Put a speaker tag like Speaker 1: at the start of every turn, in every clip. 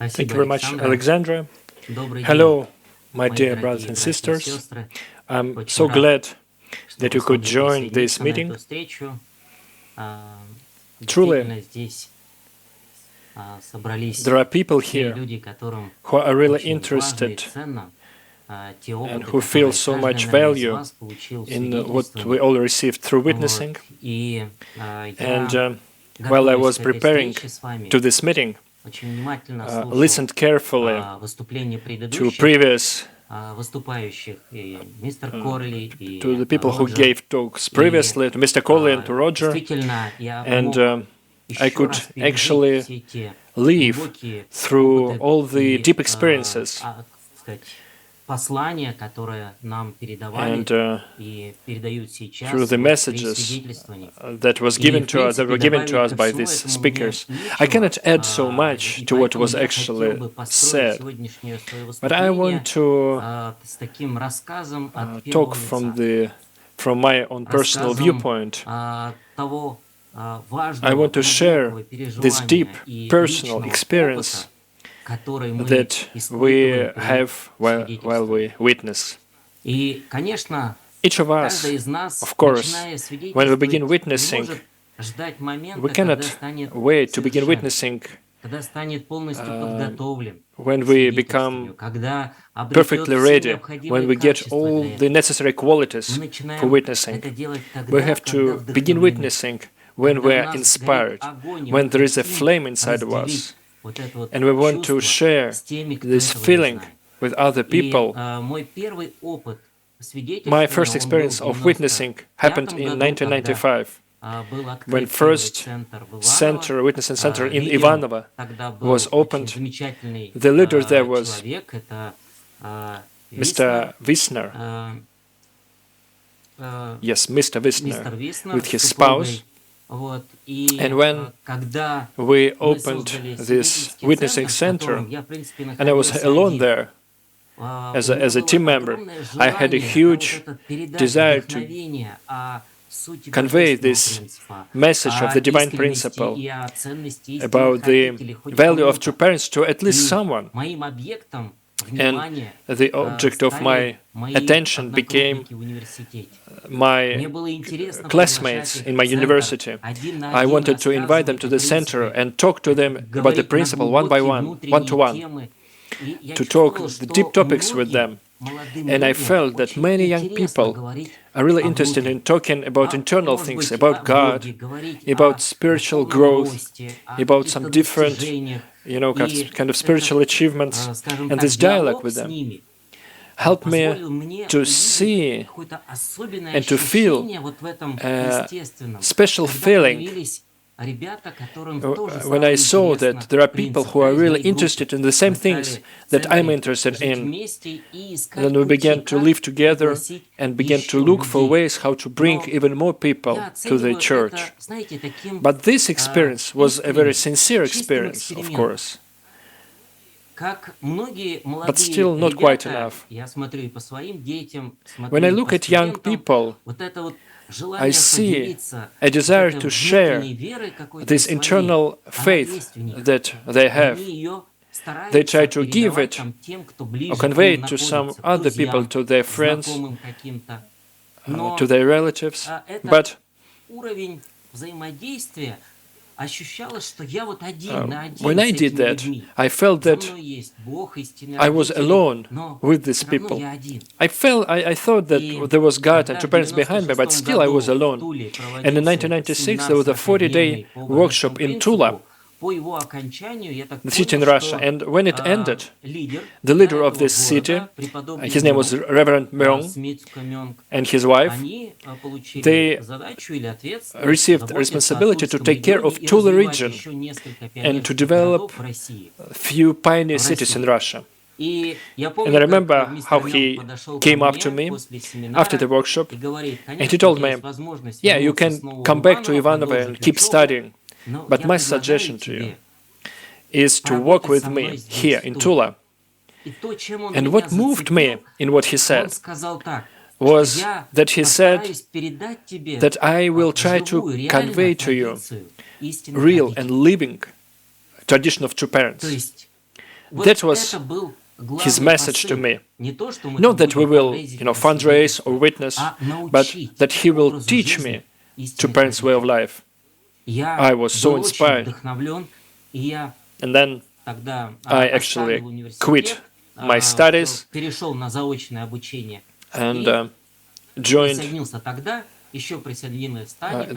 Speaker 1: Thank you very much, Alexandra. Hello, my dear brothers and sisters. I'm so glad that you could join this meeting. Truly, there are people here who are really interested and who feel so much value in what we all received through witnessing. And while I was preparing to this meeting, listened carefully to previous to the people who gave talks previously, to Mr. Corley and to Roger, and I could actually live through all the deep experiences and through the messages that were given to us by these speakers. I cannot add so much to what was actually said, but I want to talk from my own personal viewpoint. I want to share this deep personal experience that we have while we witness. Each of us, of course, when we begin witnessing, we cannot wait to begin witnessing when we become perfectly ready, when we get all the necessary qualities for witnessing. We have to begin witnessing when we are inspired, when there is a flame inside of us, and we want to share this feeling with other people. My first experience of witnessing happened in 1995, when first witnessing center in Ivanovo was opened. The leader there was Mr. Wisner. Yes, Mr. Wisner, with his spouse. And when we opened this witnessing center, and I was alone there as a team member, I had a huge desire to convey this message of the divine principle about the value of true parents to at least someone. And the object of my attention became my classmates in my university. I wanted to invite them to the center and talk to them about the principle one by one, one-to-one, to talk the deep topics with them. And I felt that many young people are really interested in talking about internal things, about God, about spiritual growth, about some different, kind of spiritual achievements, and this dialogue with them helped me to see and to feel a special feeling when I saw that there are people who are really interested in the same things that I'm interested in. Then we began to live together and began to look for ways how to bring even more people to the church. But this experience was a very sincere experience, of course. But still not quite enough. When I look at young people, I see a desire to share this internal faith that they have. They try to give it or convey it to some other people, to their friends, to their relatives. But when I did that, I felt that I was alone with these people. I thought that there was God and two parents behind me, but still I was alone. And in 1996, there was a 40-day workshop in Tula, the city in Russia. And when it ended, the leader of this city, his name was Reverend Myung, and his wife, they received responsibility to take care of Tula region and to develop a few pioneer cities in Russia. And I remember how he came up to me after the workshop, and he told me, yeah, you can come back to Ivanovo and keep studying. But my suggestion to you is to work with me here in Tula. And what moved me in what he said was that he said that I will try to convey to you real and living tradition of true parents. That was his message to me. Not that we will, fundraise or witness, but that he will teach me to parents' way of life. I was so inspired. And then I actually quit my studies and joined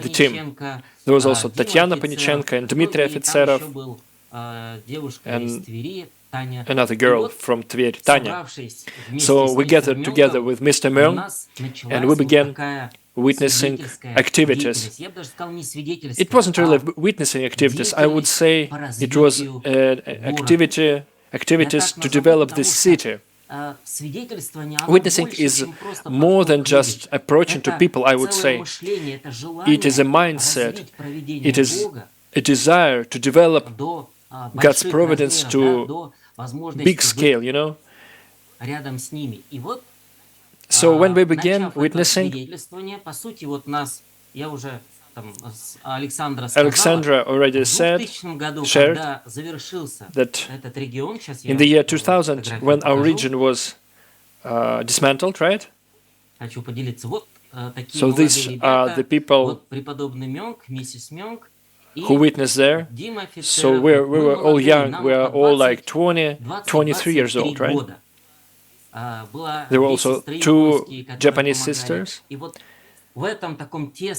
Speaker 1: the team. There was also Tatiana Panichenko and Dmitry Ofitserov and another girl from Tver, Tanya. So we gathered together with Mr. Mern and we began witnessing activities. It wasn't really witnessing activities. I would say it was activities to develop this city. Witnessing is more than just approaching to people, I would say. It is a mindset. It is a desire to develop God's providence to big scale, So when we began witnessing, Alexandra already shared that in the year 2000, when our region was dismantled, right? So these are the people who witnessed there. So we were all young. We are all like 20, 23 years old, right? There were also two Japanese sisters.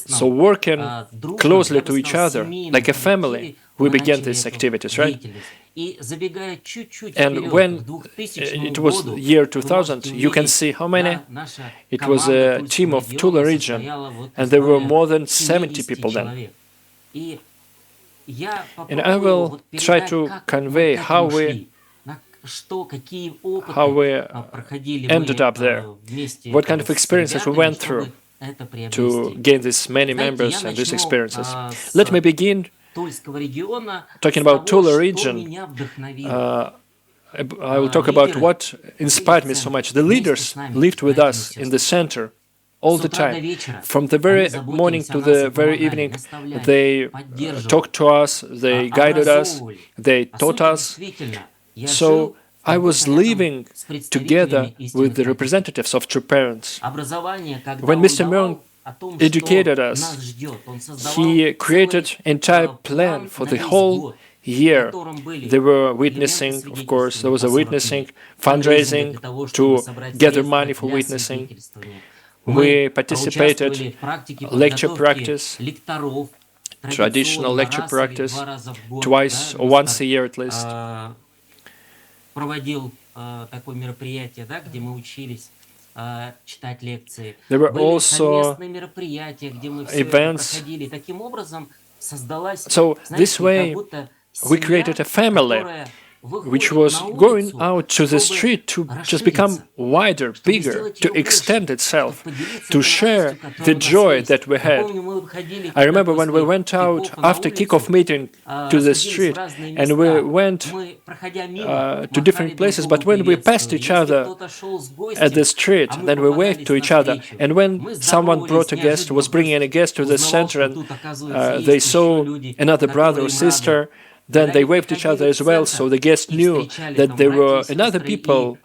Speaker 1: So working closely to each other, like a family, we began these activities, right? And when it was the year 2000, you can see how many. It was a team of Tula region, and there were more than 70 people then. And I will try to convey how we ended up there, what kind of experiences we went through to gain these many members and these experiences. Let me begin talking about Tula region. I will talk about what inspired me so much. The leaders lived with us in the center all the time. From the very morning to the very evening, they talked to us, they guided us, they taught us. So I was living together with the representatives of true parents. When Mr. Mern educated us, he created an entire plan for the whole year. They were witnessing, of course, there was a witnessing, fundraising to gather money for witnessing. We participated lecture practice, traditional lecture practice, twice or once a year at least. There were also events. So this way we created a family which was going out to the street to just become wider, bigger, to extend itself, to share the joy that we had. I remember when we went out after kick-off meeting to the street, and we went to different places, but when we passed each other at the street, then we waved to each other, and when someone brought a guest, was bringing a guest to the center, and they saw another brother or sister, then they waved each other as well, so the guest knew that there were other people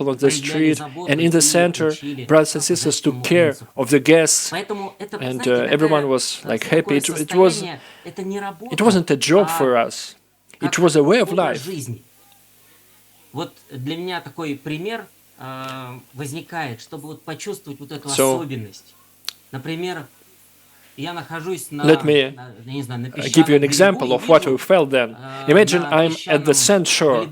Speaker 1: on the street, and in the center, brothers and sisters took care of the guests, and everyone was like happy. It wasn't a job for us; it was a way of life. So, let me give you an example of what we felt then. Imagine I'm at the sand shore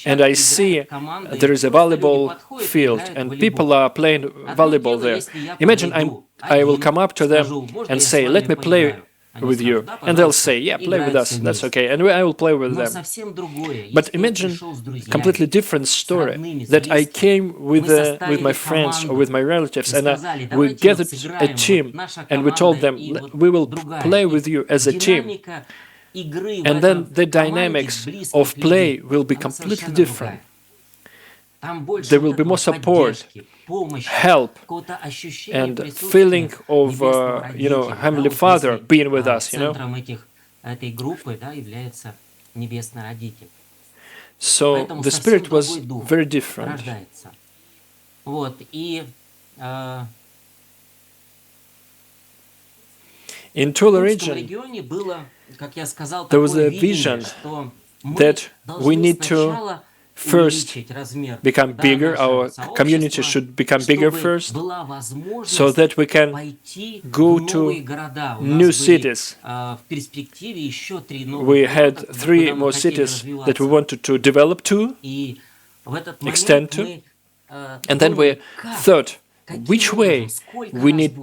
Speaker 1: and I see there is a volleyball field and people are playing volleyball there. Imagine I will come up to them and say, let me play with you. And they'll say, yeah, play with us, that's okay. And I will play with them. But imagine a completely different story, that I came with my friends or with my relatives and we gathered a team and we told them, we will play with you as a team. And then the dynamics of play will be completely different. There will be more support, help, and feeling of, Heavenly Father being with us, So the spirit was very different. In Tula region, there was a vision that we need to first become bigger, our community should become bigger first, so that we can go to new cities. We had 3 more cities that we wanted to develop to, extend to, and then we thought, which way we need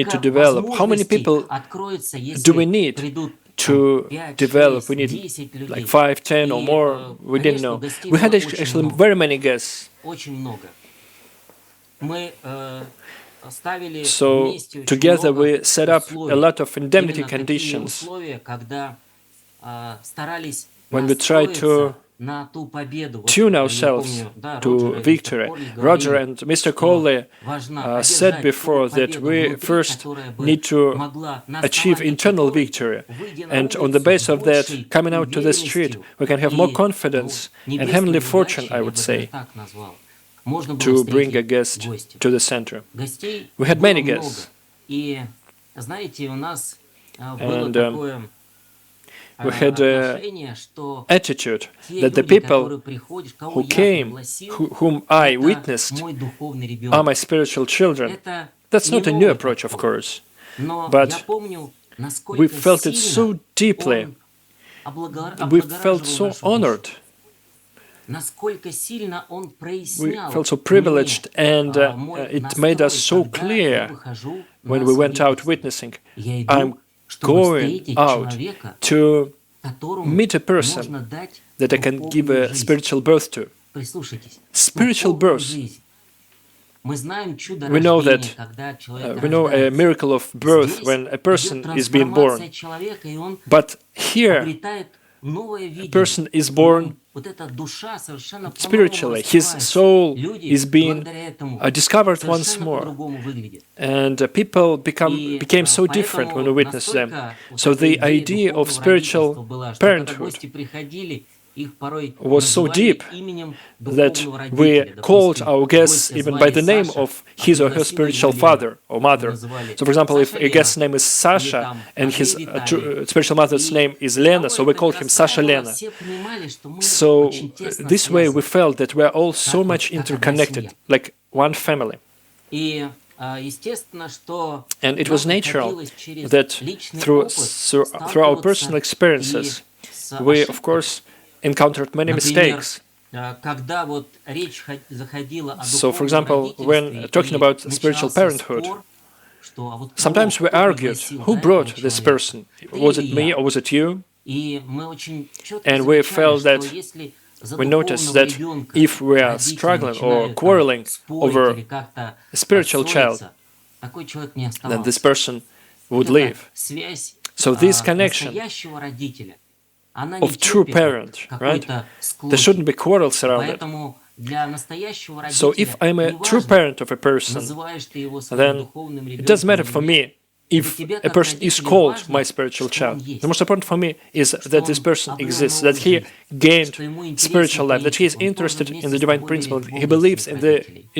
Speaker 1: to develop, how many people do we need to develop. We need like 5, 10 or more. We didn't know. We had actually very many guests. So together we set up a lot of indemnity conditions when we tried to tune ourselves to victory. Roger and Mr. Coley said before that we first need to achieve internal victory, and on the basis of that, coming out to the street, we can have more confidence and heavenly fortune, I would say, to bring a guest to the center. We had many guests, and we had an attitude that the people who came, whom I witnessed, are my spiritual children. That's not a new approach, of course, but we felt it so deeply. We felt so honored. We felt so privileged, and it made us so clear when we went out witnessing. I'm going out to meet a person that I can give a spiritual birth to. Spiritual birth. We know that we know a miracle of birth when a person is being born. But here, a person is born spiritually. His soul is being discovered once more, and people became so different when we witnessed them. So the idea of spiritual parenthood was so deep that we called our guests even by the name of his or her spiritual father or mother. So, for example, if a guest's name is Sasha and his spiritual mother's name is Lena, so we called him Sasha Lena. So this way we felt that we are all so much interconnected, like one family. And it was natural that through our personal experiences, we, of course, encountered many mistakes. So, for example, when talking about spiritual parenthood, sometimes we argued, who brought this person? Was it me or was it you? And we felt that, we noticed that if we are struggling or quarreling over a spiritual child, then this person would leave. So this connection of true parent, right? There shouldn't be quarrels around it. So if I'm a true parent of a person, then it doesn't matter for me if a person is called my spiritual child. The most important for me is that this person exists, that he gained spiritual life, that he is interested in the divine principle, he believes in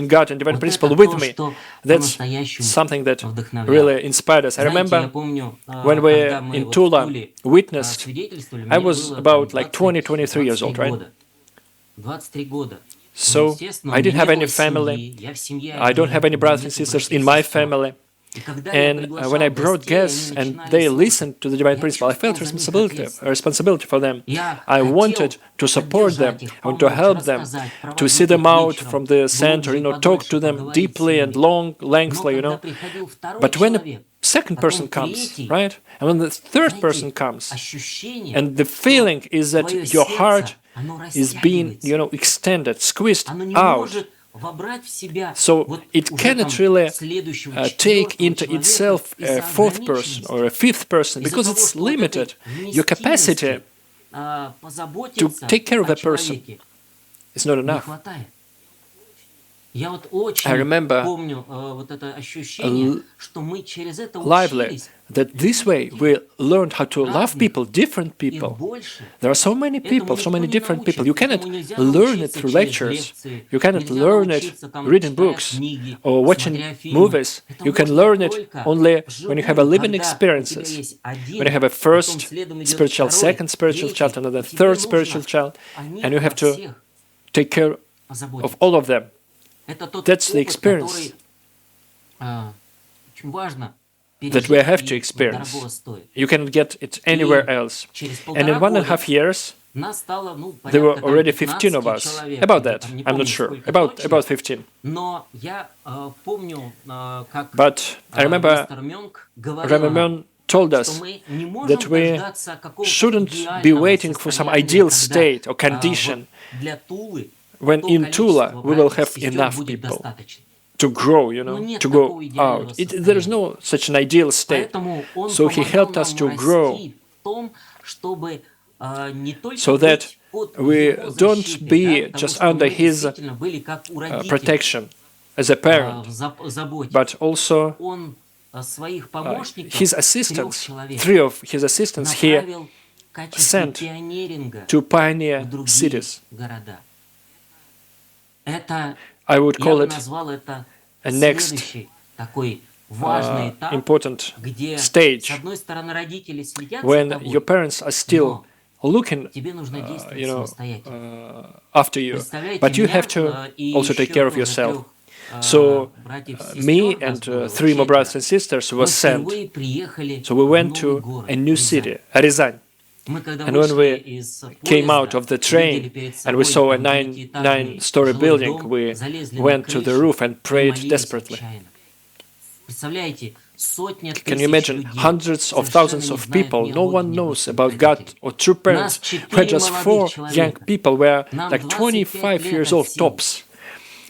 Speaker 1: God and divine principle with me. That's something that really inspired us. I remember when we in Tula witnessed, I was about like 23 years old, right? So I didn't have any family, I don't have any brothers and sisters in my family. And when I brought guests and they listened to the divine principle, I felt responsibility for them. I wanted to support them, I wanted to help them, to see them out from the center, talk to them deeply and lengthily, But when a second person comes, right, and when the third person comes, and the feeling is that your heart is being, extended, squeezed out. So it cannot really take into itself a fourth person or a fifth person because it's limited. Your capacity to take care of a person is not enough. I remember lively that this way we learned how to love people, different people. There are so many people, so many different people. You cannot learn it through lectures. You cannot learn it reading books or watching movies. You can learn it only when you have a living experiences. When you have a first spiritual, second spiritual child, another third spiritual child, and you have to take care of all of them. That's the experience that we have to experience. You cannot get it anywhere else. And in 1.5 years, there were already 15 of us. About that, I'm not sure. About 15. But I remember Ramon told us that we shouldn't be waiting for some ideal state or condition when in Tula we will have enough people to grow, to go out. There is no such an ideal state. So he helped us to grow so that we don't be just under his protection as a parent, but also his assistants, 3 of his assistants he sent to pioneer cities. I would call it a next important stage when your parents are still looking, after you, but you have to also take care of yourself. So me and 3 more brothers and sisters were sent. So we went to a new city, Ryazan. And when we came out of the train and we saw a 9-story building, we went to the roof and prayed desperately. Can you imagine hundreds of thousands of people? No one knows about God or true parents. We're just 4 young people. We're like 25 years old tops.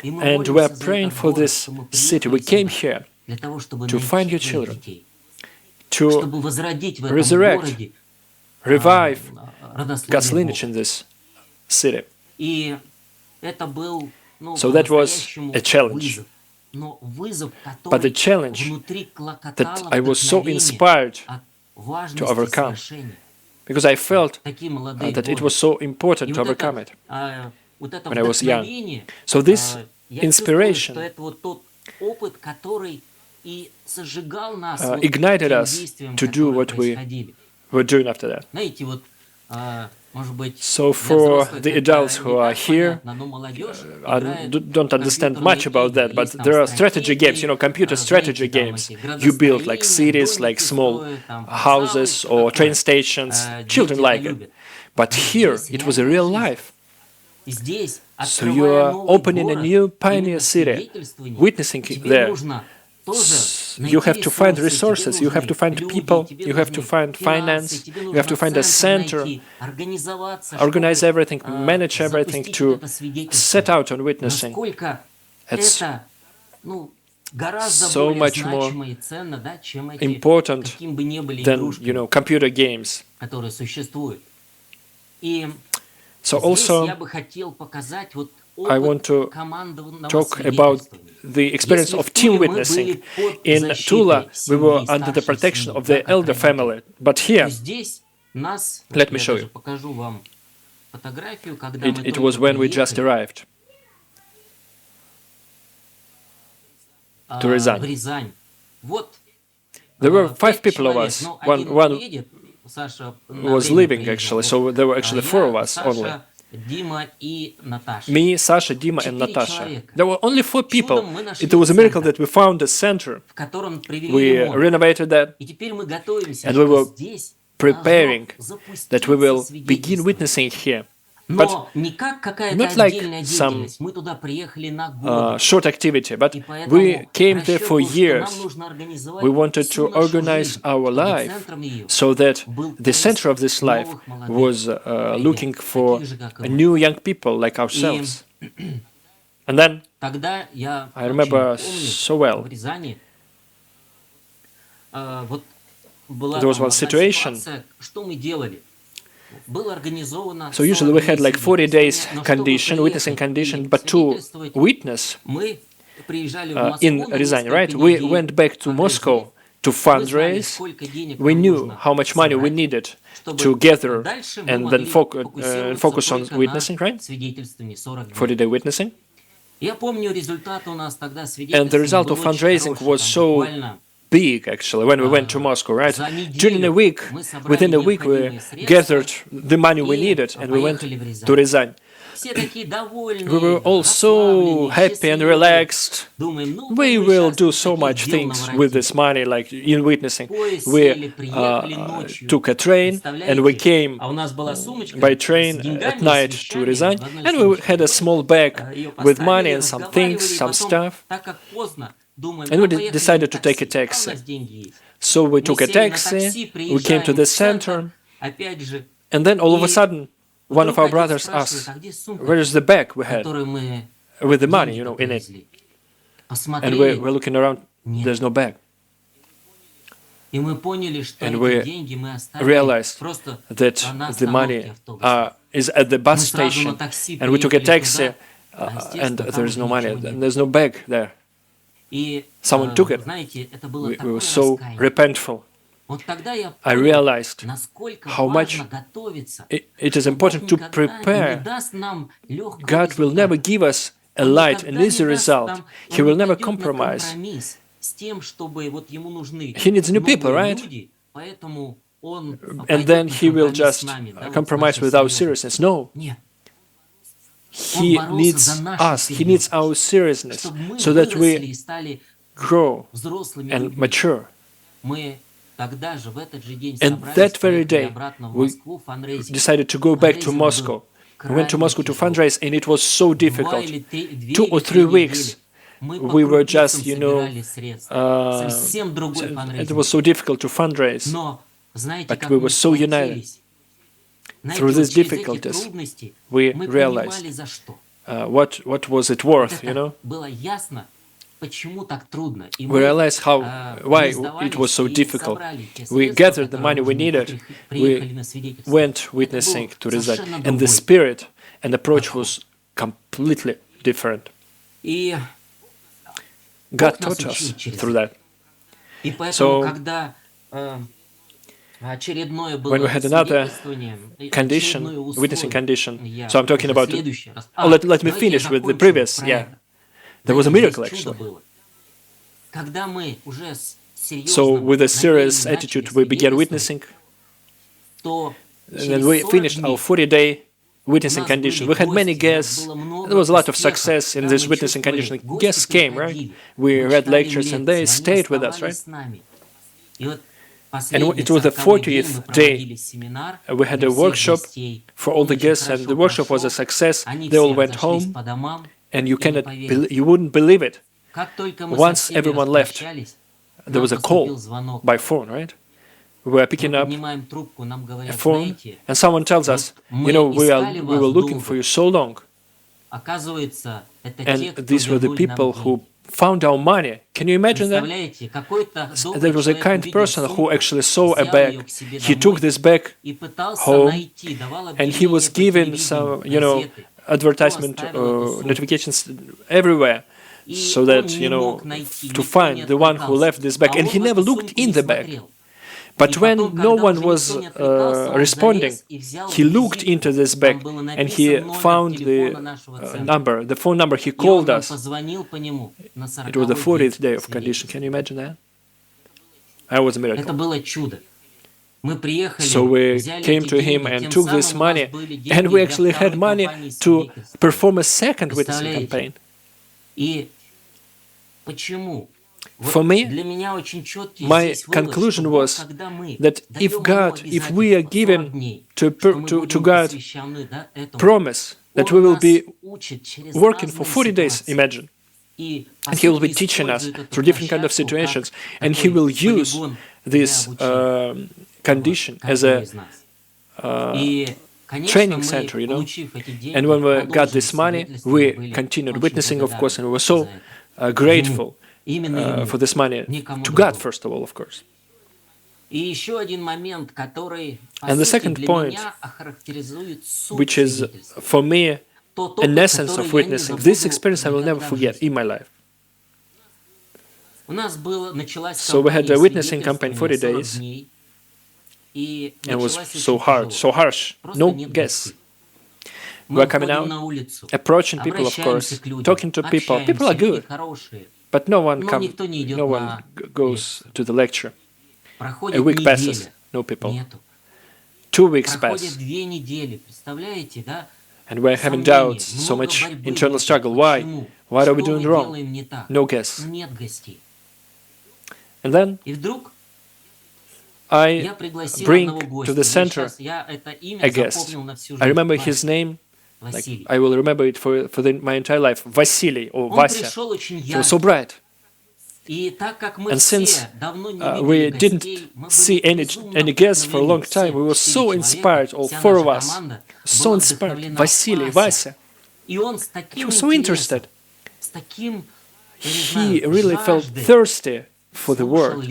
Speaker 1: And we're praying for this city. We came here to find your children, to resurrect, revive God's lineage in this city. So that was a challenge. But the challenge that I was so inspired to overcome, because I felt that it was so important to overcome it when I was young. So this inspiration ignited us to do what we were doing after that. So for the adults who are here, I don't understand much about that, but there are strategy games, computer strategy games. You build like cities, like small houses or train stations. Children like it. But here, it was a real life. So you are opening a new pioneer city, witnessing it there. You have to find resources, you have to find people, you have to find finance, you have to find a center, organize everything, manage everything to set out on witnessing. It's so much more important than, computer games. So also, I want to talk about the experience of team witnessing. In Tula, we were under the protection of the elder family, but here, let me show you. It was when we just arrived to Ryazan. There were 5 people of us. One was leaving, actually, so there were actually 4 of us only. Me, Sasha, Dima, and Natasha. There were only 4 people. It was a miracle that we found a center. We renovated that, and we were preparing that we will begin witnessing here. But not like some short activity, but we came there for years. We wanted to organize our life so that the center of this life was looking for new young people like ourselves. And then I remember so well, there was one situation. So usually we had like 40 days condition, witnessing condition, but to witness in Rязань, right? We went back to Moscow to fundraise. We knew how much money we needed to gather and then focus on witnessing, right? 40-day witnessing. And the result of fundraising was so big, actually, when we went to Moscow, right? During a week, within a week, we gathered the money we needed and we went to Rязань. We were all so happy and relaxed. We will do so much things with this money, like in witnessing. We took a train and we came by train at night to Rязань, and we had a small bag with money and some things, some stuff. And we decided to take a taxi. So we took a taxi, we came to the center, and then all of a sudden, one of our brothers asked, "Where is the bag we had with the money, in it?" And we're looking around, there's no bag. And we realized that the money is at the bus station, and we took a taxi, and there's no money, and there's no bag there. Someone took it. We were so repentful. I realized how much it is important to prepare. God will never give us a light, an easy result. He will never compromise. He needs new people, right? And then He will just compromise with our seriousness. No. He needs us. He needs our seriousness so that we grow and mature. And that very day, we decided to go back to Moscow. We went to Moscow to fundraise, and it was so difficult. 2 or 3 weeks, we were just, it was so difficult to fundraise, but we were so united. Through these difficulties, we realized what was it worth, We realized why it was so difficult. We gathered the money we needed. We went witnessing to Rязань, and the spirit and approach was completely different. God taught us through that. So, when we had another condition, witnessing condition, so I'm talking about, let me finish with the previous, There was a miracle, actually. So, with a serious attitude, we began witnessing, and then we finished our 40-day witnessing condition. We had many guests. There was a lot of success in this witnessing condition. Guests came, right? We read lectures, and they stayed with us, right? And it was the 40th day. We had a workshop for all the guests, and the workshop was a success. They all went home, and you wouldn't believe it. Once everyone left, there was a call by phone, right? We were picking up a phone, and someone tells us, we were looking for you so long. And these were the people who found our money. Can you imagine that? There was a kind person who actually saw a bag. He took this bag home, and he was given some, advertisement notifications everywhere, so that, to find the one who left this bag. And he never looked in the bag. But when no one was responding, he looked into this bag and he found the phone number. He called us. It was the 40th day of condition. Can you imagine that? That was a miracle. So we came to him and took this money, and we actually had money to perform a second witnessing campaign. For me, my conclusion was that if we are given to God promise that we will be working for 40 days, imagine, and He will be teaching us through different kind of situations, and He will use this condition as a training center, And when we got this money, we continued witnessing, of course, and we were so grateful for this money to God, first of all, of course. And the second point, which is for me an essence of witnessing, this experience I will never forget in my life. So we had a witnessing campaign 40 days, and it was so hard, so harsh, no guests. We're coming out, approaching people, of course, talking to people. People are good, but no one goes to the lecture. A week passes, no people. 2 weeks pass, and we're having doubts, so much internal struggle. Why? What are we doing wrong? No guests. And then I bring to the center a guest. I remember his name, like I will remember it for my entire life, Vasily or Vasya. He was so bright. And since we didn't see any guests for a long time, we were so inspired, all 4 of us, so inspired. Vasily, Vasya. He was so interested. He really felt thirsty for the word.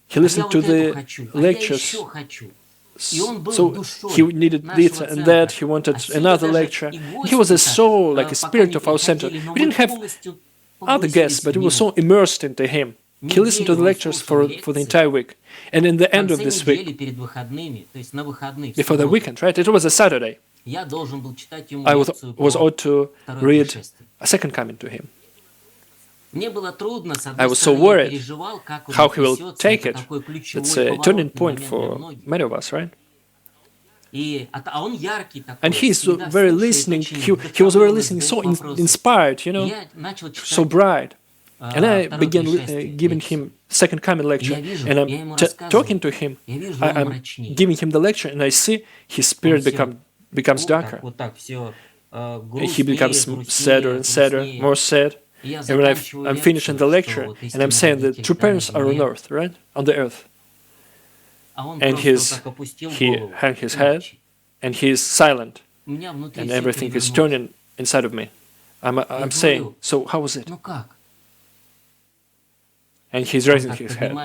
Speaker 1: He listened to the lectures, so he needed this and that, he wanted another lecture. He was a soul, like a spirit of our center. We didn't have other guests, but we were so immersed into him. He listened to the lectures for the entire week. And in the end of this week, before the weekend, right, it was a Saturday, I was ought to read a second coming to him. I was so worried how he will take it. It's a turning point for many of us, right? And he's very listening. He was very listening, so inspired, you know, so bright. And I began giving him second coming lecture, and I'm talking to him. I'm giving him the lecture, and I see his spirit becomes darker. He becomes sadder and sadder, more sad. And when I'm finishing the lecture, and I'm saying that true parents are on earth, right? On the earth. And he hung his head, and he is silent, and everything is turning inside of me. I'm saying, so how was it? And he's raising his head.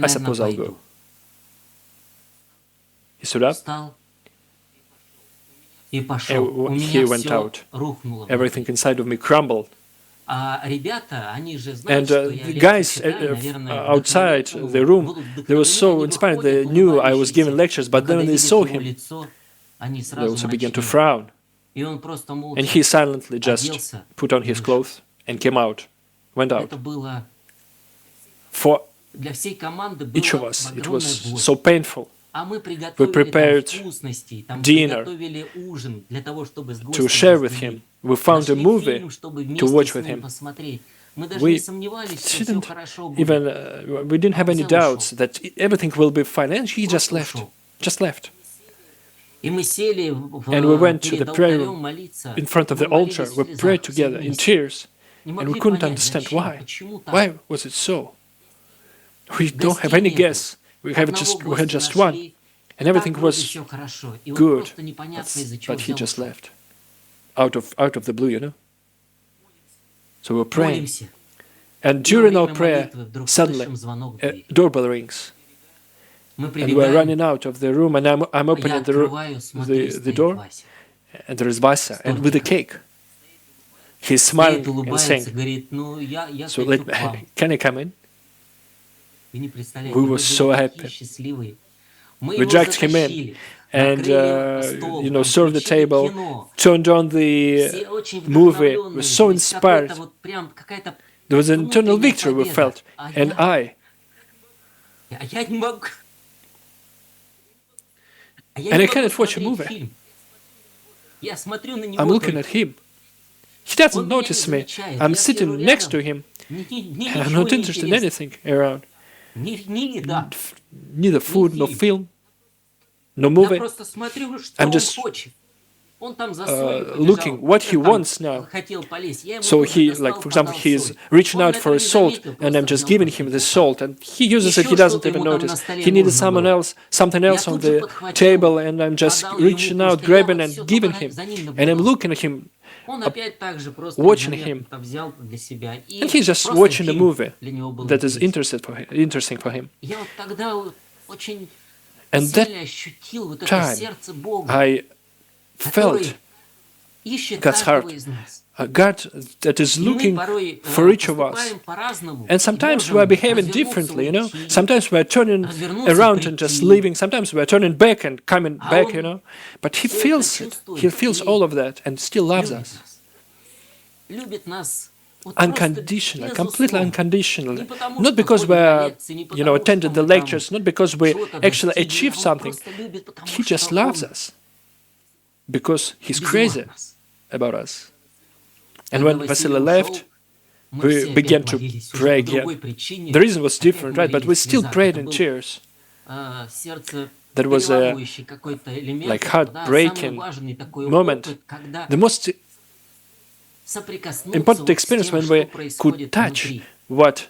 Speaker 1: I suppose I'll go. He stood up. And he went out. Everything inside of me crumbled. And the guys outside the room, they were so inspired. They knew I was giving lectures, but then when they saw him, they also began to frown. And he silently just put on his clothes and came out, went out. For each of us, it was so painful. We prepared dinner to share with him. We found a movie to watch with him. We didn't have any doubts that everything will be fine. And he just left. And we went to the prayer room in front of the altar. We prayed together in tears. And we couldn't understand why. Why was it so? We don't have any guess. We had just one, and everything was good, but he just left, out of the blue, you know. So we were praying, and during our prayer, suddenly a doorbell rings, and we're running out of the room, and I'm opening the door, and there is Vasya, and with a cake. He's smiling and saying, "So can I come in?" We were so happy. We dragged him in and, served the table, turned on the movie. We were so inspired. There was an internal victory we felt. And I cannot watch a movie. I'm looking at him. He doesn't notice me. I'm sitting next to him. And I'm not interested in anything around. Neither food, no film, no movie. I'm just looking what he wants now. So he, like, for example, he's reaching out for a salt, and I'm just giving him the salt, and he uses it, he doesn't even notice. He needed something else on the table, and I'm just reaching out, grabbing and giving him. And I'm looking at him watching him, and he's just watching a movie that is interesting for him. And that time, I felt God's heart, a God that is looking for each of us. And sometimes we are behaving differently, Sometimes we are turning around and just leaving. Sometimes we are turning back and coming back, But He feels it. He feels all of that and still loves us. Unconditional, completely unconditionally. Not because we are, attended the lectures, not because we actually achieved something. He just loves us because He's crazy about us. And when Vasily left, we began to pray again. The reason was different, right? But we still prayed in tears. That was a heartbreaking moment. The most important experience when we could touch what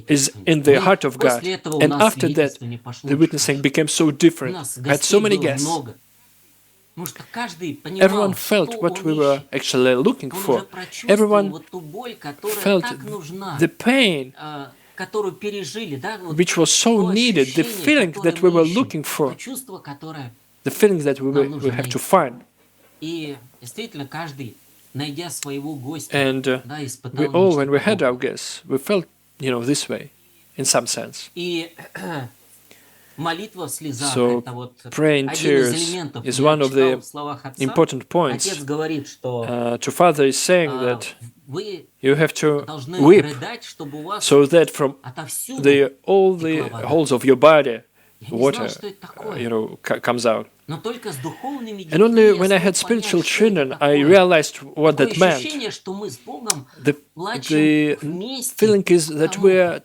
Speaker 1: is in the heart of God. And after that, the witnessing became so different. I had so many guests. Everyone felt what we were actually looking for. Everyone felt the pain which was so needed, the feeling that we were looking for, the feelings that we have to find. And we all, when we had our guests, we felt, this way, in some sense. So, praying tears is one of the important points. To Father is saying that you have to weep so that from all the holes of your body, water, comes out. And only when I had spiritual children, I realized what that meant. The feeling is that we are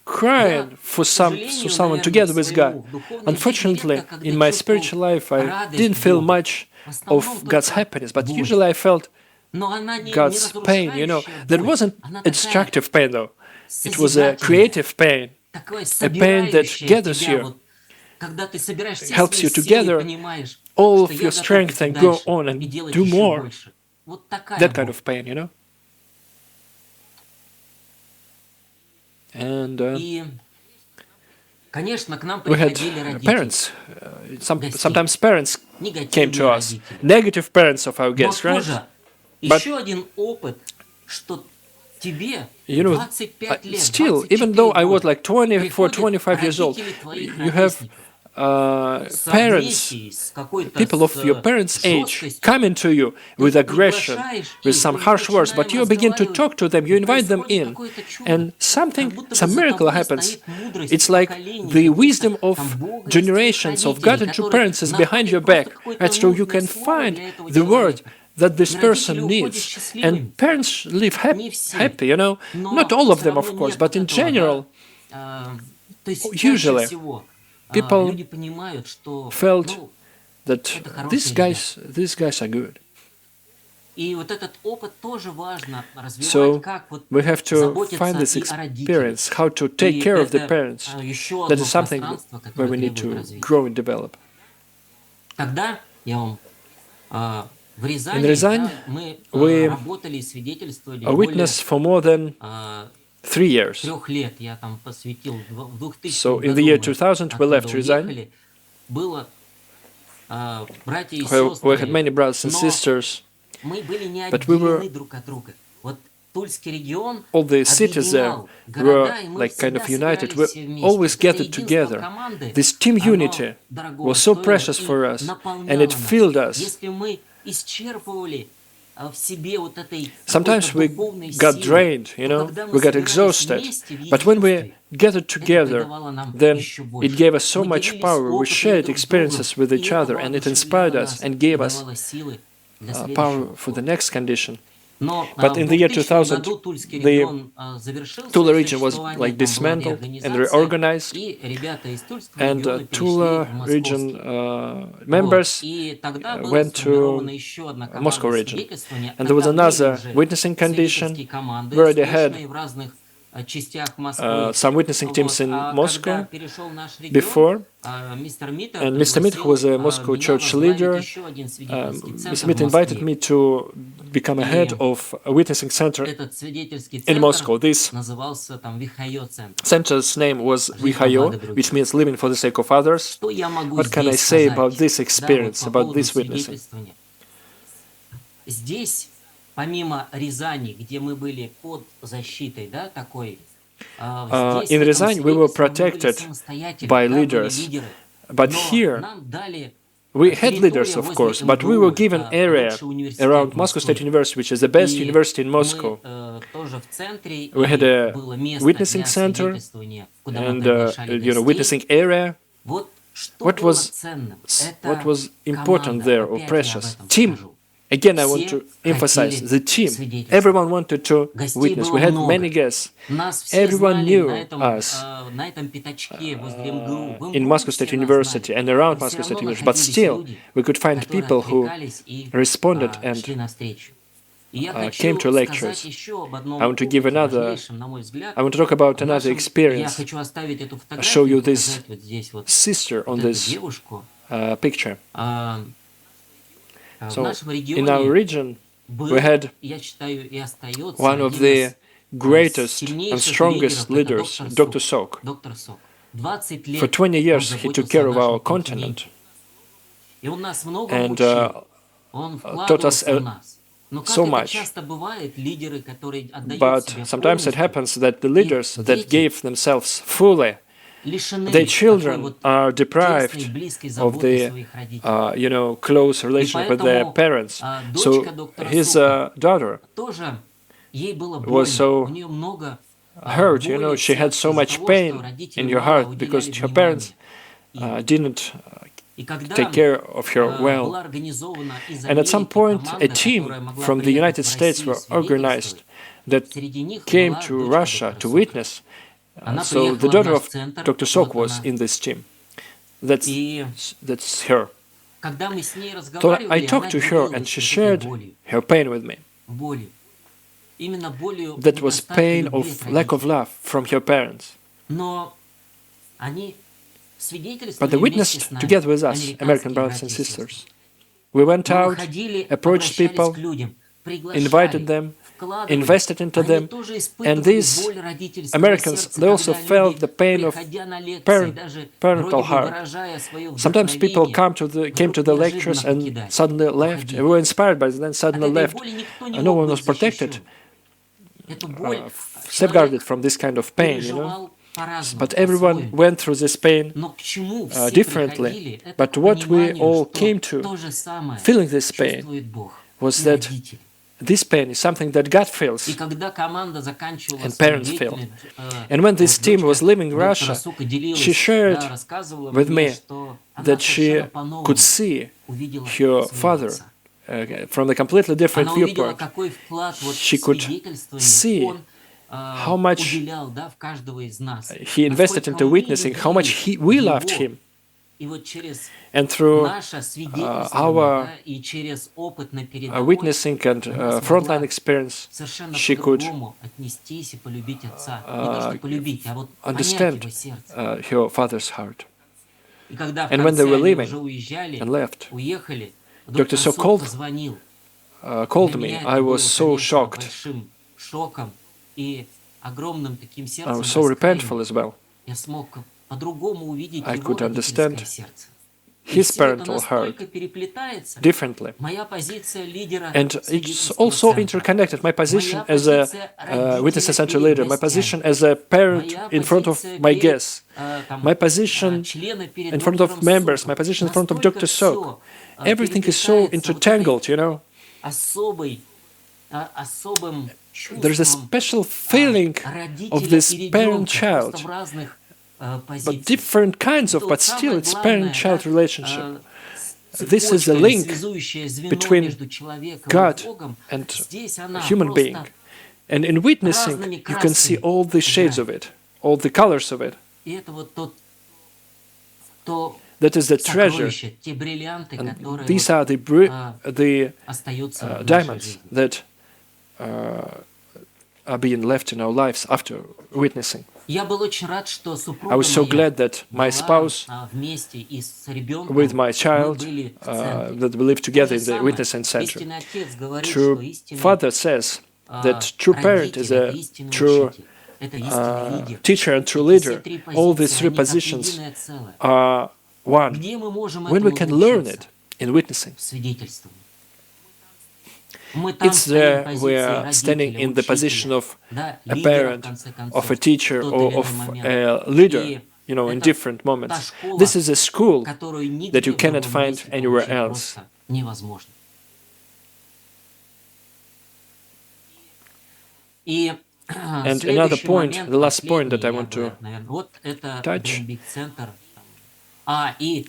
Speaker 1: crying for someone together with God. Unfortunately, in my spiritual life, I didn't feel much of God's happiness, but usually I felt God's pain. There wasn't a destructive pain, though. It was a creative pain, a pain that gathers you, helps you to gather all of your strength and go on and do more. That kind of pain, And we had parents. Sometimes parents came to us, negative parents of our guests, right? But still, even though I was like 24, 25 years old, you have parents, people of your parents' age, coming to you with aggression, with some harsh words, but you begin to talk to them, you invite them in, and some miracle happens. It's like the wisdom of generations of God and true parents is behind your back, and so you can find the word that this person needs. And parents live happy, Not all of them, of course, but in general, usually, people felt that these guys are good. So we have to find this experience, how to take care of the parents. That is something where we need to grow and develop. In Ryazan, we witnessed for more than 3 years. So in the year 2000, we left Ryazan, where we had many brothers and sisters, but we were, all the cities there were like kind of united. We always gathered together. This team unity was so precious for us, and it filled us. Sometimes we got drained, we got exhausted, but when we gathered together, then it gave us so much power. We shared experiences with each other, and it inspired us and gave us power for the next condition. But in the year 2000, the Tula region was like dismantled and reorganized, and Tula region members went to Moscow region. And there was another witnessing condition. We already had some witnessing teams in Moscow before. And Mr. Mit, who was a Moscow church leader, Mr. Mit invited me to become a head of a witnessing center in Moscow. This center's name was Vihayo, which means living for the sake of others. What can I say about this experience, about this witnessing? In Ryazan we were protected by leaders, but here we had leaders, of course, but we were given area around Moscow State University, which is the best university in Moscow. We had a witnessing center and witnessing area. What was important there or precious? Team. Again, I want to emphasize the team. Everyone wanted to witness. We had many guests. Everyone knew us in Moscow State University and around Moscow State University. But still, we could find people who responded and came to lectures. I want to give another. I want to talk about another experience. I'll show you this sister on this picture. So, in our region, we had one of the greatest and strongest leaders, Dr. Sok. For 20 years, he took care of our continent and taught us so much. But sometimes it happens that the leaders that gave themselves fully, their children are deprived of the, close relationship with their parents. So his daughter was so hurt, she had so much pain in her heart because her parents didn't take care of her well. And at some point, a team from the United States were organized that came to Russia to witness. So the daughter of Dr. Sok was in this team. That's her. So I talked to her and she shared her pain with me. That was pain of lack of love from her parents. But they witnessed together with us, American brothers and sisters. We went out, approached people, invited them, invested into them, and these Americans, they also felt the pain of parental heart. Sometimes people came to the lectures and suddenly left. We were inspired by them, suddenly left. No one was protected, safeguarded from this kind of pain, But everyone went through this pain differently. But what we all came to, feeling this pain, was that this pain is something that God feels and parents feel. And when this team was leaving Russia, she shared with me that she could see her father from a completely different viewpoint. She could see how much he invested into witnessing, how much we loved him. And through our witnessing and frontline experience, she could understand her father's heart. And when they were leaving and left, Dr. Sok called me. I was so shocked. I was so repentful as well. I could understand his parental heart differently. And it's also interconnected. My position as a witness center leader, my position as a parent in front of my guests, my position in front of members, my position in front of Dr. Sok. Everything is so intertangled, There's a special feeling of this parent-child. But different kinds of, but still it's parent-child relationship. This is a link between God and a human being. And in witnessing, you can see all the shades of it, all the colors of it. That is the treasure. And these are the diamonds that being left in our lives after witnessing.
Speaker 2: Я был очень рад, что
Speaker 1: I
Speaker 2: супруга
Speaker 1: was so
Speaker 2: моя
Speaker 1: glad that my
Speaker 2: была
Speaker 1: spouse,
Speaker 2: вместе и с ребенком,
Speaker 1: with my
Speaker 2: мы
Speaker 1: child,
Speaker 2: были в центре.
Speaker 1: that we live
Speaker 2: То
Speaker 1: together
Speaker 2: же
Speaker 1: in the
Speaker 2: самое,
Speaker 1: witnessing center.
Speaker 2: истинный отец говорит, что
Speaker 1: True
Speaker 2: истинный
Speaker 1: father says that true parent
Speaker 2: родитель —
Speaker 1: is
Speaker 2: это
Speaker 1: a
Speaker 2: истинный
Speaker 1: true
Speaker 2: учитель, это истинный лидер.
Speaker 1: teacher and true
Speaker 2: И все
Speaker 1: leader.
Speaker 2: три
Speaker 1: All these
Speaker 2: позиции,
Speaker 1: three
Speaker 2: они как
Speaker 1: positions
Speaker 2: единое целое.
Speaker 1: are one.
Speaker 2: Где мы можем
Speaker 1: When we
Speaker 2: этому
Speaker 1: can learn
Speaker 2: научиться?
Speaker 1: it in witnessing,
Speaker 2: В свидетельствовании. Мы там
Speaker 1: it's
Speaker 2: стоим в
Speaker 1: there we
Speaker 2: позиции
Speaker 1: are standing
Speaker 2: родителя,
Speaker 1: in the position
Speaker 2: учителя,
Speaker 1: of
Speaker 2: да,
Speaker 1: a
Speaker 2: лидера, в
Speaker 1: parent,
Speaker 2: конце
Speaker 1: of a
Speaker 2: концов, в
Speaker 1: teacher,
Speaker 2: тот
Speaker 1: or
Speaker 2: или иной
Speaker 1: of
Speaker 2: момент.
Speaker 1: a leader,
Speaker 2: И
Speaker 1: you know, in
Speaker 2: это
Speaker 1: different
Speaker 2: та
Speaker 1: moments.
Speaker 2: школа,
Speaker 1: This is a school
Speaker 2: которую
Speaker 1: that you
Speaker 2: нигде в
Speaker 1: cannot
Speaker 2: другом
Speaker 1: find
Speaker 2: месте
Speaker 1: anywhere
Speaker 2: получить
Speaker 1: else.
Speaker 2: просто невозможно. И
Speaker 1: And another
Speaker 2: следующий
Speaker 1: point,
Speaker 2: момент,
Speaker 1: the last point that
Speaker 2: последний,
Speaker 1: I
Speaker 2: я
Speaker 1: want to
Speaker 2: бы, наверное, вот это
Speaker 1: touch.
Speaker 2: Dream Big Center. И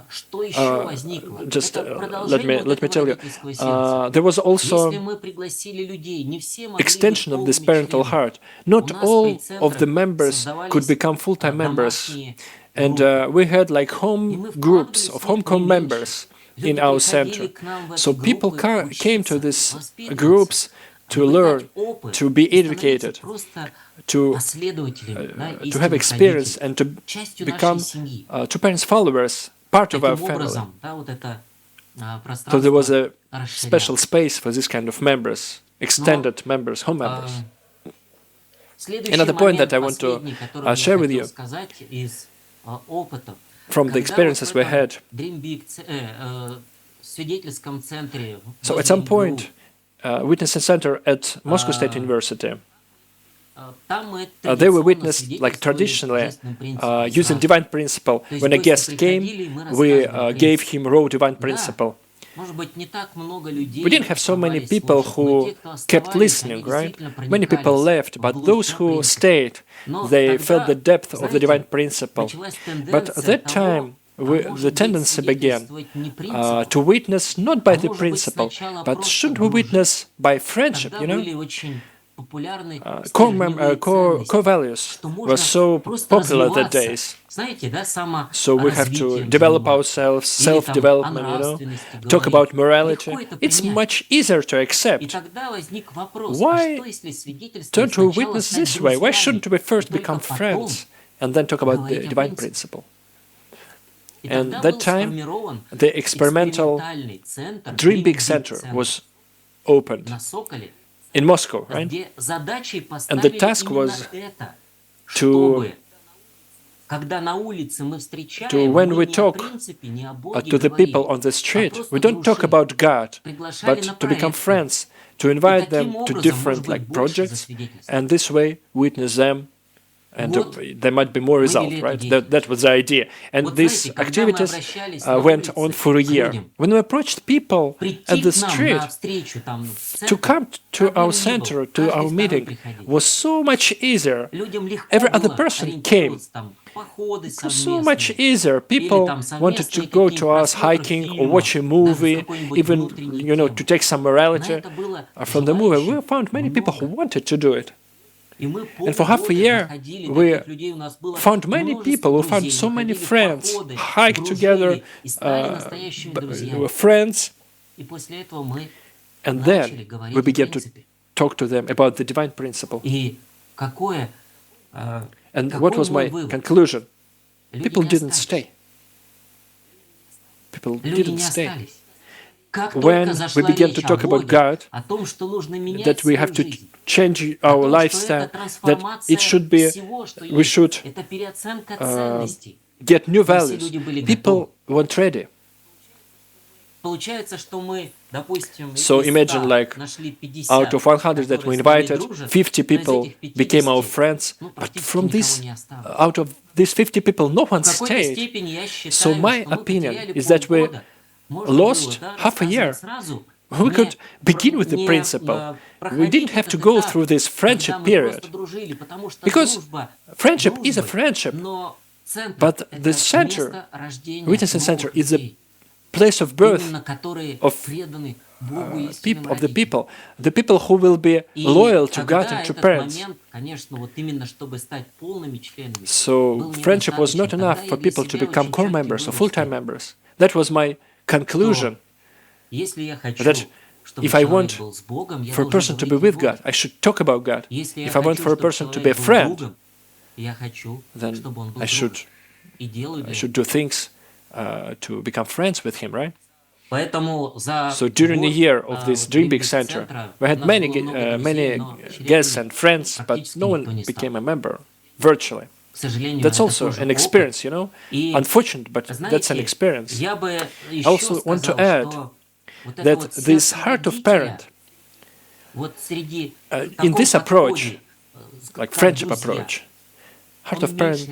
Speaker 2: что еще возникло?
Speaker 1: Just
Speaker 2: Это
Speaker 1: let
Speaker 2: продолжение вот
Speaker 1: me
Speaker 2: этого
Speaker 1: tell you,
Speaker 2: родительского сердца.
Speaker 1: there was
Speaker 2: Если
Speaker 1: also
Speaker 2: мы пригласили людей, не все могли быть
Speaker 1: extension of this
Speaker 2: полными
Speaker 1: parental
Speaker 2: членами.
Speaker 1: heart.
Speaker 2: У
Speaker 1: Not
Speaker 2: нас
Speaker 1: all
Speaker 2: при
Speaker 1: of the
Speaker 2: центрах
Speaker 1: members could
Speaker 2: создавались
Speaker 1: become full-time members,
Speaker 2: домашние
Speaker 1: and
Speaker 2: группы.
Speaker 1: we had like
Speaker 2: И
Speaker 1: home
Speaker 2: мы
Speaker 1: groups
Speaker 2: вкладывались
Speaker 1: of
Speaker 2: в них
Speaker 1: homecoming
Speaker 2: не
Speaker 1: members
Speaker 2: меньше.
Speaker 1: in
Speaker 2: Люди
Speaker 1: our
Speaker 2: приходили
Speaker 1: center.
Speaker 2: к нам в
Speaker 1: So
Speaker 2: эти
Speaker 1: people
Speaker 2: группы
Speaker 1: came to
Speaker 2: учиться,
Speaker 1: these
Speaker 2: воспитываться,
Speaker 1: groups to
Speaker 2: обретать
Speaker 1: learn,
Speaker 2: опыт
Speaker 1: to be
Speaker 2: и становиться
Speaker 1: educated,
Speaker 2: просто
Speaker 1: to
Speaker 2: последователями, да,
Speaker 1: to have
Speaker 2: истинных
Speaker 1: experience,
Speaker 2: родителей,
Speaker 1: and to
Speaker 2: частью
Speaker 1: become
Speaker 2: нашей семьи.
Speaker 1: two parents followers, part of our
Speaker 2: Таким
Speaker 1: family.
Speaker 2: образом, да, вот это
Speaker 1: So there was
Speaker 2: пространство
Speaker 1: a special
Speaker 2: расширялось.
Speaker 1: space for this kind of members, extended members, home members.
Speaker 2: Следующий
Speaker 1: Another point that
Speaker 2: момент,
Speaker 1: I want to
Speaker 2: последний, который я
Speaker 1: share with
Speaker 2: хотел
Speaker 1: you
Speaker 2: сказать из опытов.
Speaker 1: from the
Speaker 2: Когда
Speaker 1: experiences we
Speaker 2: вот в
Speaker 1: had.
Speaker 2: этом Dream Big свидетельском центре
Speaker 1: So at
Speaker 2: возле
Speaker 1: some
Speaker 2: МГУ,
Speaker 1: point, witnessing center at Moscow State University,
Speaker 2: там мы
Speaker 1: they were
Speaker 2: традиционно
Speaker 1: witnessed like
Speaker 2: свидетельствовали
Speaker 1: traditionally
Speaker 2: божественным принципом
Speaker 1: using
Speaker 2: сразу.
Speaker 1: divine principle.
Speaker 2: То есть
Speaker 1: When a
Speaker 2: гости
Speaker 1: guest came,
Speaker 2: приходили, и мы
Speaker 1: we
Speaker 2: рассказывали
Speaker 1: gave
Speaker 2: принцип.
Speaker 1: him raw divine
Speaker 2: Да,
Speaker 1: principle.
Speaker 2: может быть, не так много людей
Speaker 1: We didn't have so many
Speaker 2: оставались
Speaker 1: people
Speaker 2: слушать, но
Speaker 1: who
Speaker 2: те, кто
Speaker 1: kept
Speaker 2: оставались, они
Speaker 1: listening, right?
Speaker 2: действительно
Speaker 1: Many people
Speaker 2: проникались
Speaker 1: left, but
Speaker 2: вглубь,
Speaker 1: those
Speaker 2: да,
Speaker 1: who
Speaker 2: принципа.
Speaker 1: stayed,
Speaker 2: Но
Speaker 1: they felt the
Speaker 2: тогда,
Speaker 1: depth of the divine
Speaker 2: знаете,
Speaker 1: principle.
Speaker 2: началась
Speaker 1: But at
Speaker 2: тенденция
Speaker 1: that
Speaker 2: того,
Speaker 1: time, the
Speaker 2: может быть,
Speaker 1: tendency began
Speaker 2: свидетельствовать не принципом,
Speaker 1: to witness not by the
Speaker 2: может быть,
Speaker 1: principle,
Speaker 2: сначала
Speaker 1: but
Speaker 2: просто
Speaker 1: should we
Speaker 2: дружить.
Speaker 1: witness by friendship,
Speaker 2: Тогда
Speaker 1: you know?
Speaker 2: были очень популярны
Speaker 1: Core
Speaker 2: стержневые ценности,
Speaker 1: values
Speaker 2: что
Speaker 1: were
Speaker 2: можно
Speaker 1: so
Speaker 2: просто
Speaker 1: popular that
Speaker 2: развиваться.
Speaker 1: days.
Speaker 2: Знаете, да,
Speaker 1: So we have to
Speaker 2: саморазвитием
Speaker 1: develop
Speaker 2: заниматься.
Speaker 1: ourselves,
Speaker 2: Или там о
Speaker 1: self-development, you know,
Speaker 2: нравственности
Speaker 1: talk
Speaker 2: говорить.
Speaker 1: about morality.
Speaker 2: Легко это
Speaker 1: It's
Speaker 2: принять.
Speaker 1: much easier to
Speaker 2: И
Speaker 1: accept.
Speaker 2: тогда возник вопрос,
Speaker 1: Why
Speaker 2: а что если свидетельствовать
Speaker 1: Don't we
Speaker 2: сначала
Speaker 1: witness
Speaker 2: стать
Speaker 1: this way? Why
Speaker 2: друзьями,
Speaker 1: shouldn't we first
Speaker 2: и только
Speaker 1: become
Speaker 2: потом
Speaker 1: friends and then talk about the
Speaker 2: говорить о
Speaker 1: divine
Speaker 2: принципе?
Speaker 1: principle?
Speaker 2: И
Speaker 1: And
Speaker 2: тогда
Speaker 1: that
Speaker 2: был
Speaker 1: time,
Speaker 2: сформирован
Speaker 1: the experimental
Speaker 2: экспериментальный центр,
Speaker 1: Dream Big
Speaker 2: Big
Speaker 1: Center
Speaker 2: Center
Speaker 1: was opened
Speaker 2: на Соколе,
Speaker 1: in Moscow, right?
Speaker 2: где задачей
Speaker 1: And
Speaker 2: поставили
Speaker 1: the task
Speaker 2: именно
Speaker 1: was
Speaker 2: это,
Speaker 1: to
Speaker 2: чтобы, когда на улице мы встречаем,
Speaker 1: when
Speaker 2: мы
Speaker 1: we
Speaker 2: не
Speaker 1: talk
Speaker 2: о принципе, не о Боге
Speaker 1: to the
Speaker 2: говорим,
Speaker 1: people on the
Speaker 2: а
Speaker 1: street,
Speaker 2: просто
Speaker 1: we don't talk
Speaker 2: дружили,
Speaker 1: about God,
Speaker 2: приглашали на
Speaker 1: but to become
Speaker 2: проекты.
Speaker 1: friends, to
Speaker 2: И
Speaker 1: invite
Speaker 2: таким
Speaker 1: them to
Speaker 2: образом, может
Speaker 1: different
Speaker 2: быть,
Speaker 1: like
Speaker 2: больше
Speaker 1: projects,
Speaker 2: засвидетельствовать.
Speaker 1: and this way witness them, and
Speaker 2: Вот
Speaker 1: there might be more
Speaker 2: мы
Speaker 1: result,
Speaker 2: вели эту
Speaker 1: right?
Speaker 2: деятельность.
Speaker 1: That was the idea. And
Speaker 2: Вот
Speaker 1: these
Speaker 2: знаете, когда мы
Speaker 1: activities
Speaker 2: обращались на
Speaker 1: went on
Speaker 2: улице
Speaker 1: for a
Speaker 2: к
Speaker 1: year.
Speaker 2: людям,
Speaker 1: When we approached people
Speaker 2: прийти
Speaker 1: at the
Speaker 2: к нам
Speaker 1: street,
Speaker 2: на встречу там в
Speaker 1: to
Speaker 2: центр,
Speaker 1: come to
Speaker 2: проблем
Speaker 1: our
Speaker 2: не было.
Speaker 1: center, to
Speaker 2: Каждый
Speaker 1: our
Speaker 2: второй
Speaker 1: meeting,
Speaker 2: приходил.
Speaker 1: was so much easier.
Speaker 2: Людям легко
Speaker 1: Every other
Speaker 2: было
Speaker 1: person came.
Speaker 2: ориентироваться, там, походы
Speaker 1: It was so much
Speaker 2: совместные,
Speaker 1: easier.
Speaker 2: или
Speaker 1: People
Speaker 2: там
Speaker 1: wanted to
Speaker 2: совместные
Speaker 1: go
Speaker 2: какие-нибудь
Speaker 1: to us
Speaker 2: просмотры
Speaker 1: hiking or
Speaker 2: фильмов,
Speaker 1: watch a
Speaker 2: даже с
Speaker 1: movie,
Speaker 2: какой-нибудь
Speaker 1: even,
Speaker 2: внутренней
Speaker 1: you know, to
Speaker 2: темой.
Speaker 1: take some
Speaker 2: На
Speaker 1: morality
Speaker 2: это было
Speaker 1: from the movie. We
Speaker 2: желающих
Speaker 1: found many people who
Speaker 2: много.
Speaker 1: wanted to do it.
Speaker 2: И мы
Speaker 1: And for half a
Speaker 2: полгода
Speaker 1: year,
Speaker 2: находили
Speaker 1: we
Speaker 2: таких людей, у нас было
Speaker 1: found many people, we
Speaker 2: множество
Speaker 1: found
Speaker 2: друзей,
Speaker 1: so
Speaker 2: мы
Speaker 1: many
Speaker 2: ходили в
Speaker 1: friends,
Speaker 2: походы,
Speaker 1: hiked together,
Speaker 2: дружили и стали настоящими друзьями.
Speaker 1: were friends,
Speaker 2: И после этого мы
Speaker 1: and
Speaker 2: начали
Speaker 1: then
Speaker 2: говорить
Speaker 1: we
Speaker 2: о
Speaker 1: began to
Speaker 2: принципе.
Speaker 1: talk to them about the divine principle.
Speaker 2: И какой
Speaker 1: And what was my
Speaker 2: мой вывод?
Speaker 1: conclusion?
Speaker 2: Люди
Speaker 1: People
Speaker 2: не
Speaker 1: didn't
Speaker 2: остались.
Speaker 1: stay. People
Speaker 2: Люди
Speaker 1: didn't
Speaker 2: не
Speaker 1: stay.
Speaker 2: остались. Как
Speaker 1: When
Speaker 2: только
Speaker 1: we
Speaker 2: зашла
Speaker 1: began
Speaker 2: речь
Speaker 1: to
Speaker 2: о
Speaker 1: talk about
Speaker 2: Боге,
Speaker 1: God,
Speaker 2: о том, что нужно менять
Speaker 1: that we
Speaker 2: свою
Speaker 1: have to
Speaker 2: жизнь,
Speaker 1: change
Speaker 2: о
Speaker 1: our
Speaker 2: том, что
Speaker 1: lifestyle,
Speaker 2: это
Speaker 1: that
Speaker 2: трансформация
Speaker 1: it should be,
Speaker 2: всего, что
Speaker 1: we
Speaker 2: есть,
Speaker 1: should
Speaker 2: это переоценка ценностей.
Speaker 1: get new
Speaker 2: И все
Speaker 1: values.
Speaker 2: люди были
Speaker 1: People weren't ready.
Speaker 2: Получается, что мы, допустим,
Speaker 1: So
Speaker 2: из
Speaker 1: imagine
Speaker 2: 100
Speaker 1: like
Speaker 2: нашли 50,
Speaker 1: out of 100 that we
Speaker 2: которые с нами
Speaker 1: invited,
Speaker 2: дружат,
Speaker 1: 50
Speaker 2: но из
Speaker 1: people
Speaker 2: этих
Speaker 1: became our
Speaker 2: 50,
Speaker 1: friends,
Speaker 2: ну,
Speaker 1: but
Speaker 2: практически
Speaker 1: from
Speaker 2: никого
Speaker 1: this,
Speaker 2: не осталось.
Speaker 1: out of these 50 people, no one
Speaker 2: В какой-то
Speaker 1: stayed.
Speaker 2: степени я
Speaker 1: So
Speaker 2: считаю,
Speaker 1: my
Speaker 2: что мы
Speaker 1: opinion
Speaker 2: потеряли
Speaker 1: is that we
Speaker 2: полгода. Можно было,
Speaker 1: lost
Speaker 2: да,
Speaker 1: half a year.
Speaker 2: рассказывать сразу,
Speaker 1: We could begin with the
Speaker 2: не
Speaker 1: principle. We
Speaker 2: проходить
Speaker 1: didn't have
Speaker 2: этот
Speaker 1: to go
Speaker 2: этап,
Speaker 1: through this friendship
Speaker 2: когда мы
Speaker 1: period.
Speaker 2: просто дружили, потому что
Speaker 1: Because
Speaker 2: дружба
Speaker 1: friendship is a
Speaker 2: дружбой,
Speaker 1: friendship,
Speaker 2: но центр
Speaker 1: but
Speaker 2: —
Speaker 1: the
Speaker 2: это
Speaker 1: center,
Speaker 2: место рождения
Speaker 1: witnessing center,
Speaker 2: новых
Speaker 1: is a
Speaker 2: людей,
Speaker 1: place of birth
Speaker 2: именно которые
Speaker 1: of
Speaker 2: преданы Богу и истинным
Speaker 1: of the
Speaker 2: родителям.
Speaker 1: the people who will be
Speaker 2: И
Speaker 1: loyal to God
Speaker 2: тогда
Speaker 1: and to
Speaker 2: этот
Speaker 1: parents.
Speaker 2: момент, конечно, вот именно чтобы стать полными членами,
Speaker 1: So
Speaker 2: был
Speaker 1: friendship was not
Speaker 2: недостаточен.
Speaker 1: enough
Speaker 2: Тогда я
Speaker 1: for
Speaker 2: для
Speaker 1: people to
Speaker 2: себя
Speaker 1: become
Speaker 2: очень
Speaker 1: core
Speaker 2: чёткий
Speaker 1: members or
Speaker 2: вывод
Speaker 1: full-time
Speaker 2: сделал,
Speaker 1: members. That was my conclusion.
Speaker 2: что если я хочу,
Speaker 1: That If I want for a person to be with God, I should talk about God. If I want for a person to be a friend, then I should do things to become friends with him, right? So during the year of this Dream Big Center, we had many guests and friends, but no one became a member virtually. That's also an experience, you know, unfortunate, but that's an experience. I also want to add that this heart of parent, in this approach, like friendship approach, heart of parent,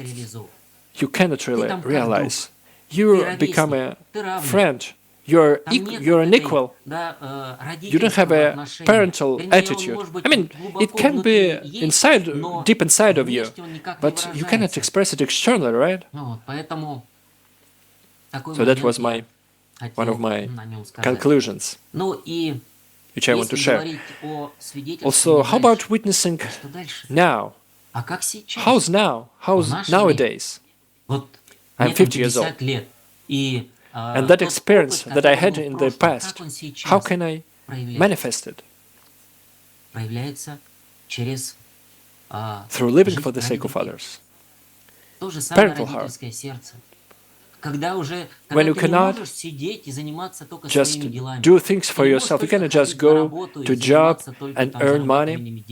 Speaker 1: you cannot really realize. You become a friend. You're an equal. You don't have a parental attitude. I mean, it can be inside, deep inside of you, but you cannot express it externally, right? So that was one of my conclusions, which I want to share. Also, how about witnessing now? How's now? How's nowadays? I'm 50 years old. And that experience that I had in the past, how can I manifest it? Through living for the sake of others. Parental heart. When you cannot just do things for yourself, you cannot just go to job and earn money.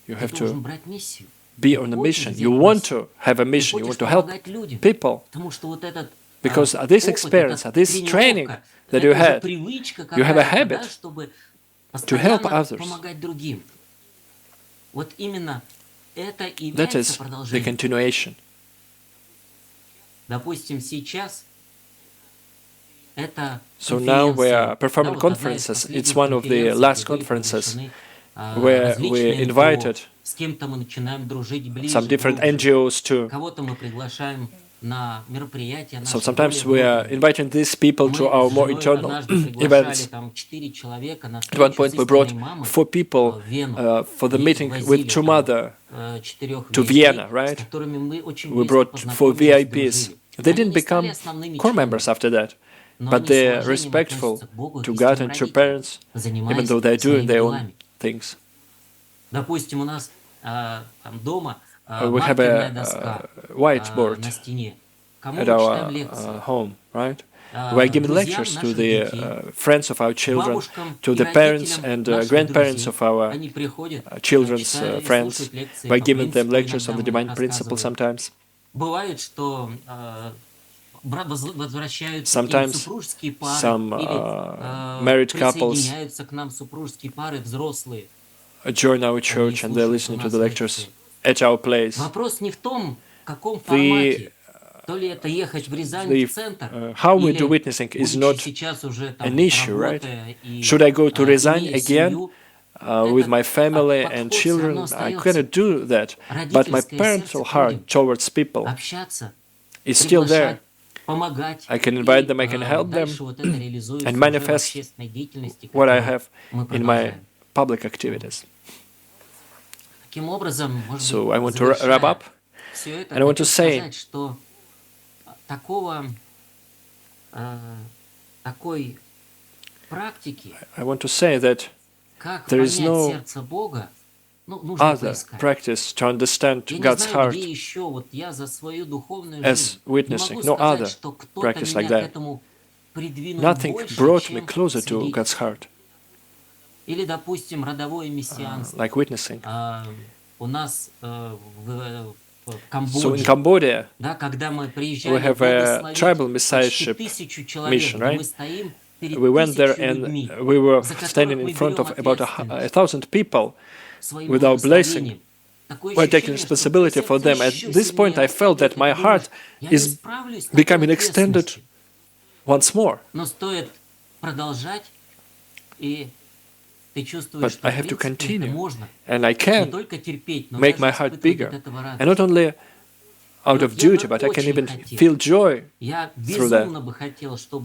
Speaker 1: You have to be on a mission. You want to have a mission. You want to help people. Because this experience, this training that you had, you have a habit to help others. That is the continuation. So now we are performing conferences. It's one of the last conferences where we invited some different NGOs to. So sometimes we are inviting these people to our more internal events. At one point we brought 4 people for the meeting with True Mother to Vienna, right? We brought 4 VIPs. They didn't become core members after that, but they're respectful to God and to parents, even though they're doing their own things. We have a whiteboard at our home, right? We are giving lectures to the friends of our children, to the parents and grandparents of our children's friends. We are giving them lectures on the divine principle sometimes. Sometimes some married couples join our church and they're listening to the lectures at our place. How we do witnessing is not an issue, right? Should I go to Ryazan again with my family and children? I cannot do that, but my parental heart towards people is still there. I can invite them, I can help them, and manifest what I have in my public activities. So I want to wrap up, and I want to say that there is no other practice to understand God's heart as witnessing, no other practice like that. Nothing brought me closer to God's heart like witnessing. So in Cambodia, we have a tribal messiahship mission, right? We went there and we were standing in front of about 1,000 people with our blessing. We're taking responsibility for them. At this point, I felt that my heart is becoming extended once more. But I have to continue, and I can make my heart bigger. And not only out of duty, but I can even feel joy through that.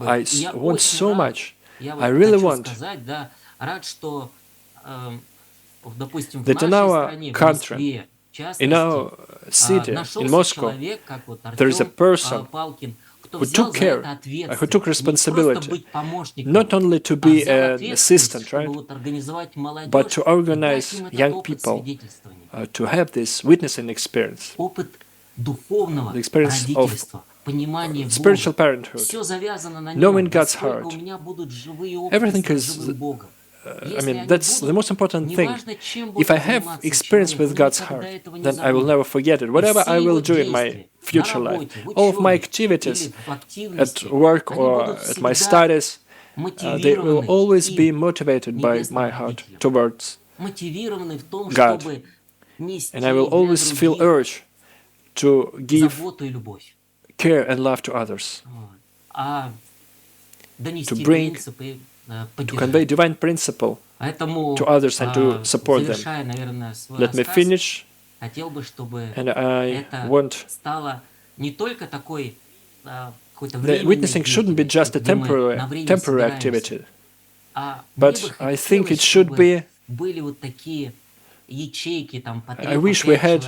Speaker 1: I want so much. I really want that in our country, in our city, in Moscow, there is a person who took care, who took responsibility, not only to be an assistant, right, but to organize young people to have this witnessing experience, the experience of spiritual parenthood, knowing God's heart. Everything is, that's the most important thing. If I have experience with God's heart, then I will never forget it. Whatever I will do in my future life, all of my activities at work or at my studies, they will always be motivated by my heart towards God. And I will always feel urge to give care and love to others, to bring, to convey divine principle to others and to support them. Let me finish, and I want the witnessing shouldn't be just a temporary activity, but I think it should be. I wish we had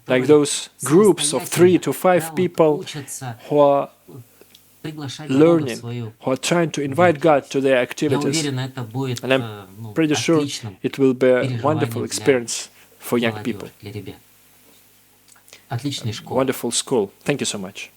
Speaker 1: like those groups of 3 to 5 people who are learning, who are trying to invite God to their activities. And I'm pretty sure it will be a wonderful experience for young people. Wonderful school. Thank you so much.